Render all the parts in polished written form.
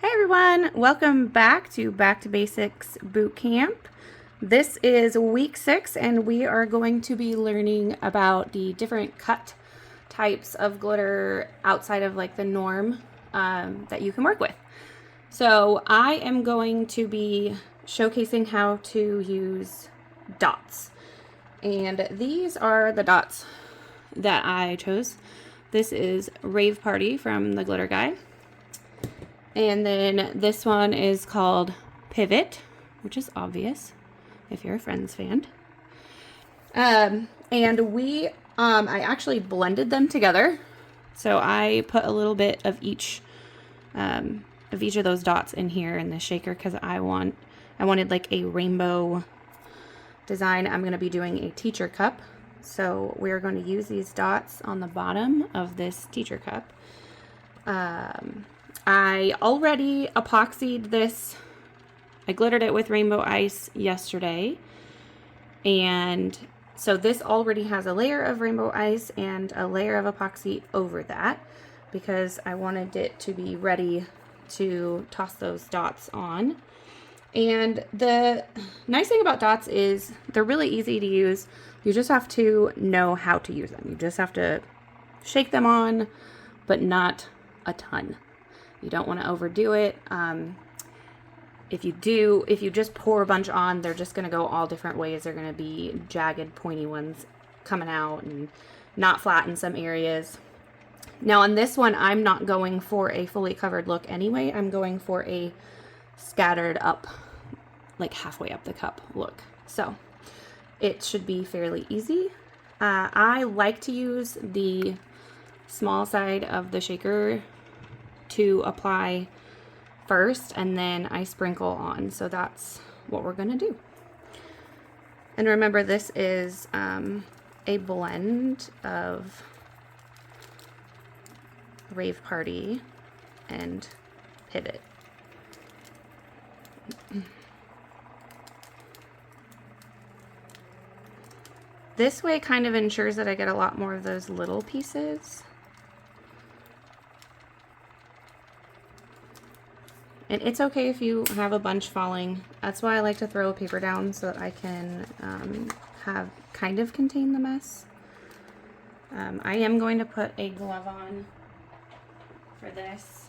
Hey everyone, welcome back to Basics Boot Camp. This is week 6 and we are going to be learning about the different cut types of glitter outside of like the norm that you can work with. So I am going to be showcasing how to use dots. And these are the dots that I chose. This is Rave Party from the Glitter Guide. And then this one is called Pivot, which is obvious if you're a Friends fan. And I actually blended them together. So I put a little bit of each of those dots in here in the shaker because I wanted like a rainbow design. I'm going to be doing a teacher cup. So we're going to use these dots on the bottom of this teacher cup. I already epoxied this. I glittered it with rainbow ice yesterday. And so this already has a layer of rainbow ice and a layer of epoxy over that because I wanted it to be ready to toss those dots on. And the nice thing about dots is they're really easy to use. You just have to know how to use them. You just have to shake them on, but not a ton. You don't want to overdo it. If you just pour a bunch on, they're just going to go all different ways. They're going to be jagged, pointy ones coming out and not flat in some areas. Now on this one, I'm not going for a fully covered look anyway. I'm going for a scattered up, like halfway up the cup look. So it should be fairly easy. I like to use the small side of the shaker to apply first, and then I sprinkle on. So that's what we're gonna do. And remember, this is a blend of Rave Party and Pivot. This way kind of ensures that I get a lot more of those little pieces. And it's okay if you have a bunch falling. That's why I like to throw a paper down so that I can contain the mess. I am going to put a glove on for this.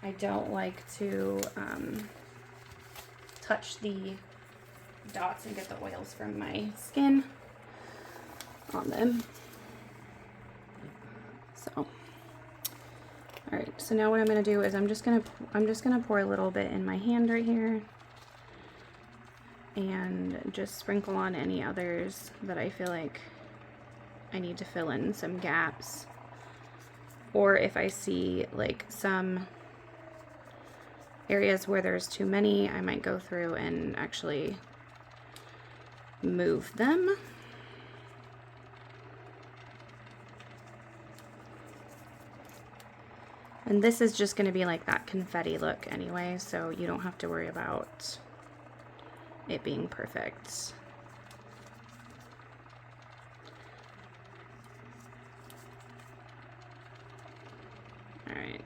I don't like to touch the dots and get the oils from my skin on them. So. All right, so now what I'm gonna do is I'm just gonna pour a little bit in my hand right here and just sprinkle on any others that I feel like I need to fill in some gaps. Or if I see like some areas where there's too many, I might go through and actually move them. And this is just going to be like that confetti look anyway, so you don't have to worry about it being perfect. All right.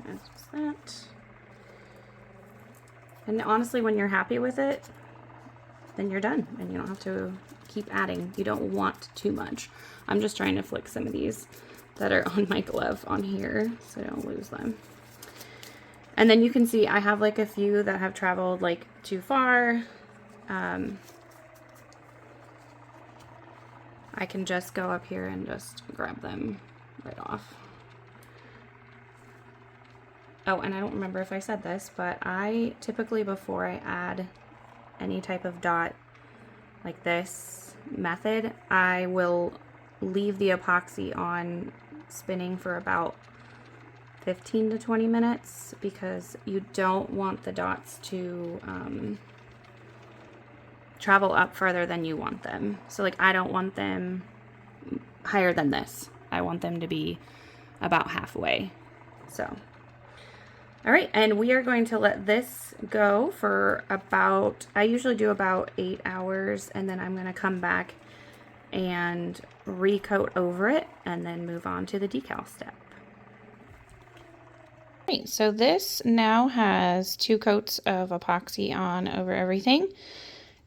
Just that. And honestly, when you're happy with it, then you're done and you don't have to keep adding. You don't want too much. I'm just trying to flick some of these that are on my glove on here so I don't lose them. And then you can see I have like a few that have traveled like too far. I can just go up here and just grab them right off. Oh, and I don't remember if I said this, but I typically, before I add any type of dot like this method, I will leave the epoxy on spinning for about 15 to 20 minutes because you don't want the dots to travel up further than you want them. So like I don't want them higher than this. I want them to be about halfway. So all right, and we are going to let this go for about, I usually do about 8 hours, and then I'm going to come back and recoat over it and then move on to the decal step. Right, so this now has 2 coats of epoxy on over everything.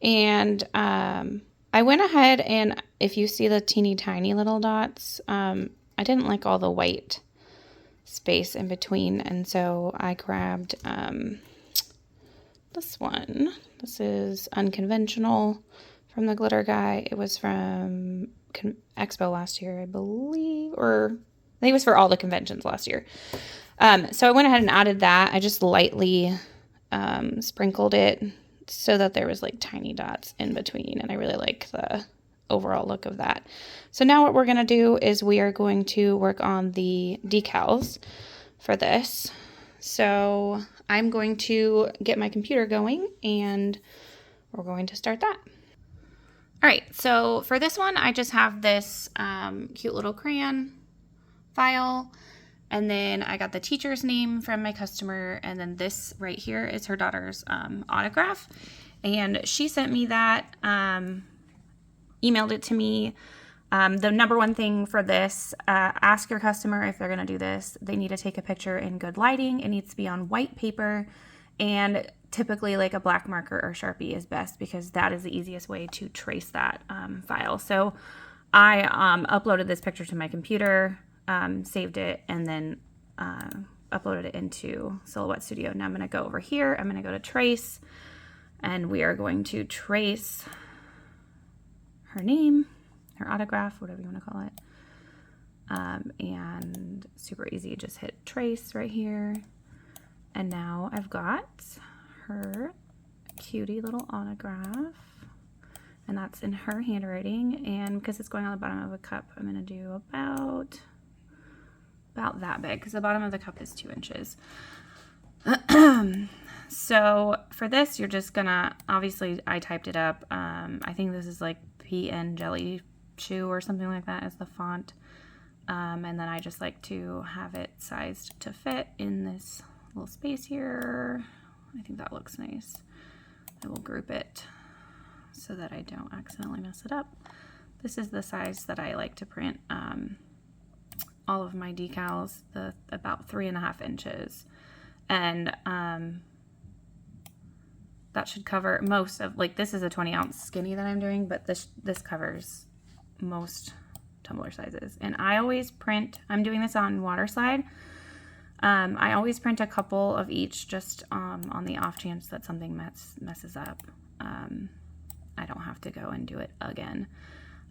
And I went ahead and if you see the teeny tiny little dots, I didn't like all the white space in between. And so I grabbed this one. This is Unconventional from the glitter guy. It was from Expo last year, I believe, or I think it was for all the conventions last year. So I went ahead and added that. I just lightly sprinkled it so that there was like tiny dots in between, and I really like the overall look of that. So now what we're going to do is we are going to work on the decals for this. So I'm going to get my computer going and we're going to start that. All right, so for this one, I just have this cute little crayon file. And then I got the teacher's name from my customer. And then this right here is her daughter's autograph. And she sent me that, emailed it to me. The number one thing for this, ask your customer if they're going to do this. They need to take a picture in good lighting. It needs to be on white paper. And typically like a black marker or Sharpie is best because that is the easiest way to trace that file. So I uploaded this picture to my computer. Saved it, and then uploaded it into Silhouette Studio. Now I'm going to go over here. I'm going to go to Trace, and we are going to trace her name, her autograph, whatever you want to call it. And super easy. Just hit Trace right here. And now I've got her cutie little autograph. And that's in her handwriting. And because it's going on the bottom of a cup, I'm going to do about that big because the bottom of the cup is 2 inches. So for this, you're just gonna, obviously I typed it up. I think this is like PN Jelly Chew or something like that as the font. And then I just like to have it sized to fit in this little space here. I think that looks nice. I will group it so that I don't accidentally mess it up. This is the size that I like to print all of my decals, about 3.5 inches. And that should cover most of, like this is a 20-ounce skinny that I'm doing, but this covers most tumbler sizes. And I always print, I'm doing this on Waterslide. I always print a couple of each just on the off chance that something messes up. I don't have to go and do it again.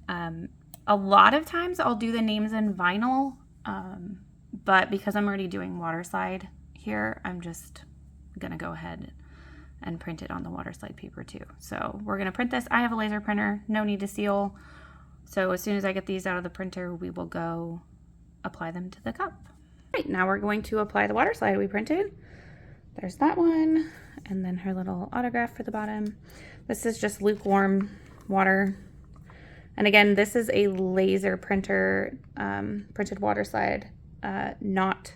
A lot of times I'll do the names in vinyl, but because I'm already doing Waterslide here, I'm just gonna go ahead and print it on the Waterslide paper too. So we're gonna print this. I have a laser printer, no need to seal. So as soon as I get these out of the printer, we will go apply them to the cup. All right, now we're going to apply the Waterslide we printed. There's that one, and then her little autograph for the bottom. This is just lukewarm water. And again, this is a laser printer, printed Waterslide, not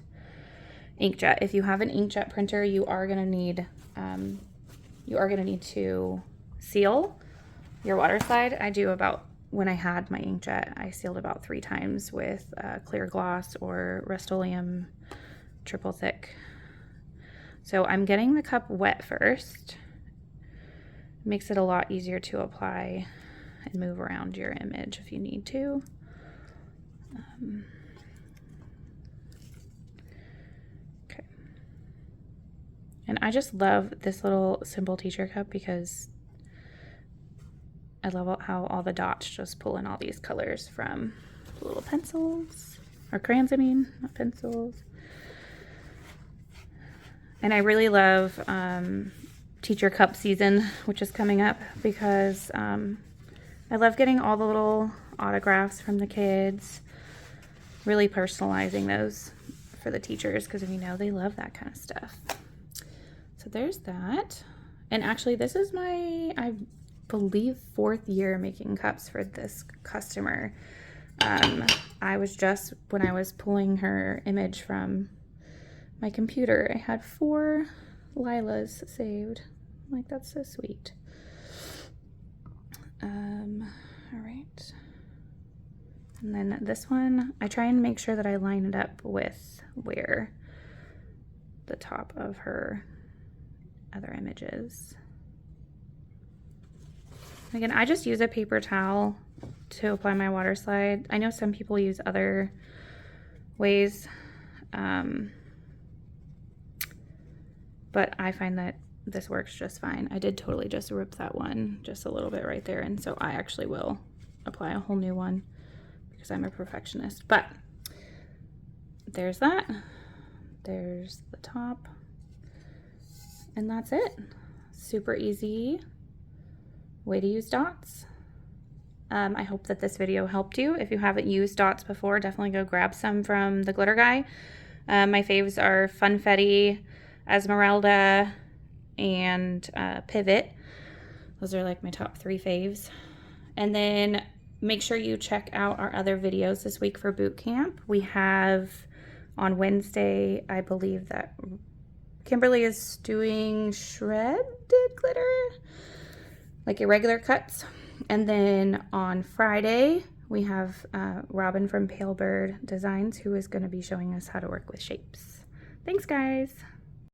inkjet. If you have an inkjet printer, you are gonna need to seal your Waterslide. I do about, when I had my inkjet, I sealed about 3 times with clear gloss or Rust-Oleum triple thick. So I'm getting the cup wet first. Makes it a lot easier to apply and move around your image if you need to. Okay. And I just love this little simple teacher cup because I love how all the dots just pull in all these colors from little pencils, or crayons I mean, not pencils. And I really love teacher cup season, which is coming up, because I love getting all the little autographs from the kids, really personalizing those for the teachers, because you know they love that kind of stuff. So there's that. And actually this is my, I believe, 4th year making cups for this customer. I was just, when I was pulling her image from my computer, I had 4 Lilas saved. Like, that's so sweet. All right. And then this one, I try and make sure that I line it up with where the top of her other image is. Again, I just use a paper towel to apply my water slide. I know some people use other ways, but I find that this works just fine. I did totally just rip that one just a little bit right there, and so I actually will apply a whole new one because I'm a perfectionist. But there's that. There's the top. And that's it. Super easy way to use dots. I hope that this video helped you. If you haven't used dots before, definitely go grab some from the glitter guy. My faves are Funfetti, Esmeralda, and Pivot. Those are like my top 3 faves. And then make sure you check out our other videos this week for boot camp. We have on Wednesday, I believe that Kimberly is doing shredded glitter, like irregular cuts. And then on Friday, we have Robin from Pale Bird Designs, who is going to be showing us how to work with shapes. Thanks, guys.